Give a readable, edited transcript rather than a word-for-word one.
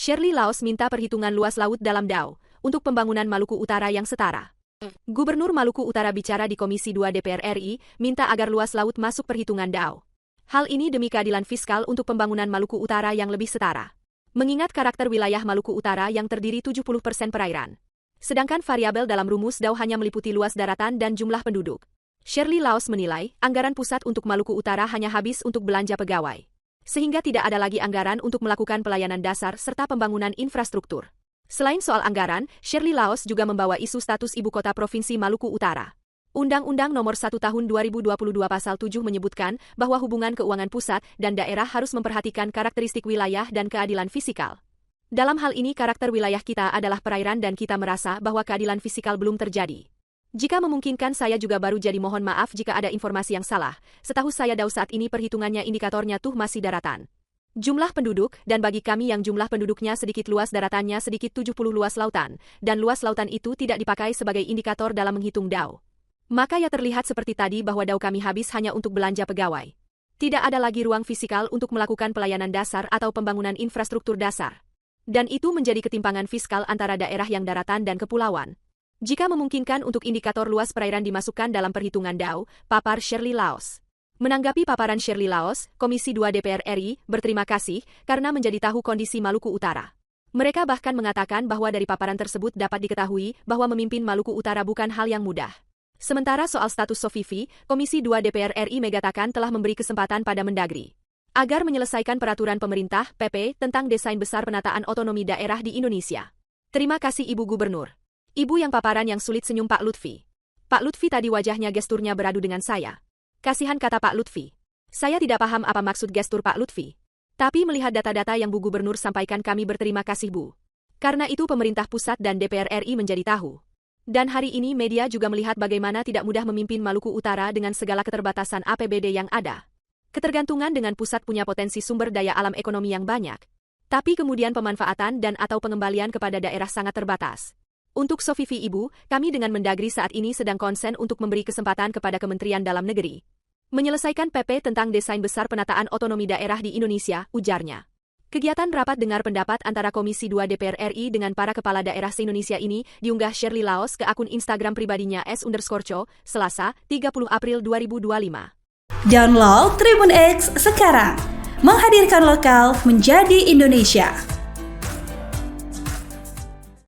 Shirley Laos minta perhitungan luas laut dalam DAO untuk pembangunan Maluku Utara yang setara. Gubernur Maluku Utara bicara di Komisi 2 DPR RI, minta agar luas laut masuk perhitungan DAO. Hal ini demi keadilan fiskal untuk pembangunan Maluku Utara yang lebih setara. Mengingat karakter wilayah Maluku Utara yang terdiri 70% perairan. Sedangkan variabel dalam rumus DAO hanya meliputi luas daratan dan jumlah penduduk. Shirley Laos menilai, anggaran pusat untuk Maluku Utara hanya habis untuk belanja pegawai. Sehingga tidak ada lagi anggaran untuk melakukan pelayanan dasar serta pembangunan infrastruktur. Selain soal anggaran, Shirley Laos juga membawa isu status ibu kota Provinsi Maluku Utara. Undang-Undang Nomor 1 Tahun 2022 Pasal 7 menyebutkan bahwa hubungan keuangan pusat dan daerah harus memperhatikan karakteristik wilayah dan keadilan fisikal. Dalam hal ini karakter wilayah kita adalah perairan dan kita merasa bahwa keadilan fisikal belum terjadi. Jika memungkinkan saya juga baru jadi mohon maaf jika ada informasi yang salah. Setahu saya DAO saat ini perhitungannya indikatornya tuh masih daratan. Jumlah penduduk, dan bagi kami yang jumlah penduduknya sedikit luas daratannya sedikit 70 luas lautan, dan luas lautan itu tidak dipakai sebagai indikator dalam menghitung DAO. Maka ya terlihat seperti tadi bahwa DAO kami habis hanya untuk belanja pegawai. Tidak ada lagi ruang fisikal untuk melakukan pelayanan dasar atau pembangunan infrastruktur dasar. Dan itu menjadi ketimpangan fiskal antara daerah yang daratan dan kepulauan. Jika memungkinkan untuk indikator luas perairan dimasukkan dalam perhitungan DAO, papar Shirley Laos. Menanggapi paparan Shirley Laos, Komisi 2 DPR RI berterima kasih karena menjadi tahu kondisi Maluku Utara. Mereka bahkan mengatakan bahwa dari paparan tersebut dapat diketahui bahwa memimpin Maluku Utara bukan hal yang mudah. Sementara soal status Sofifi, Komisi 2 DPR RI mengatakan telah memberi kesempatan pada Mendagri agar menyelesaikan peraturan pemerintah (PP) tentang Desain Besar Penataan Otonomi Daerah di Indonesia. Terima kasih Ibu Gubernur. Ibu yang paparan yang sulit senyum Pak Lutfi. Pak Lutfi tadi wajahnya gesturnya beradu dengan saya. Kasihan kata Pak Lutfi. Saya tidak paham apa maksud gestur Pak Lutfi. Tapi melihat data-data yang Bu Gubernur sampaikan kami berterima kasih Bu. Karena itu pemerintah pusat dan DPR RI menjadi tahu. Dan hari ini media juga melihat bagaimana tidak mudah memimpin Maluku Utara dengan segala keterbatasan APBD yang ada. Ketergantungan dengan pusat punya potensi sumber daya alam ekonomi yang banyak. Tapi kemudian pemanfaatan dan atau pengembalian kepada daerah sangat terbatas. Untuk Sofifi Ibu, kami dengan Mendagri saat ini sedang konsen untuk memberi kesempatan kepada Kementerian Dalam Negeri menyelesaikan PP tentang Desain Besar Penataan Otonomi Daerah di Indonesia, ujarnya. Kegiatan rapat dengar pendapat antara Komisi 2 DPR RI dengan para kepala daerah se-Indonesia ini diunggah Shirley Laos ke akun Instagram pribadinya @_co, Selasa, 30 April 2025. Download Tribun X sekarang, menghadirkan lokal menjadi Indonesia.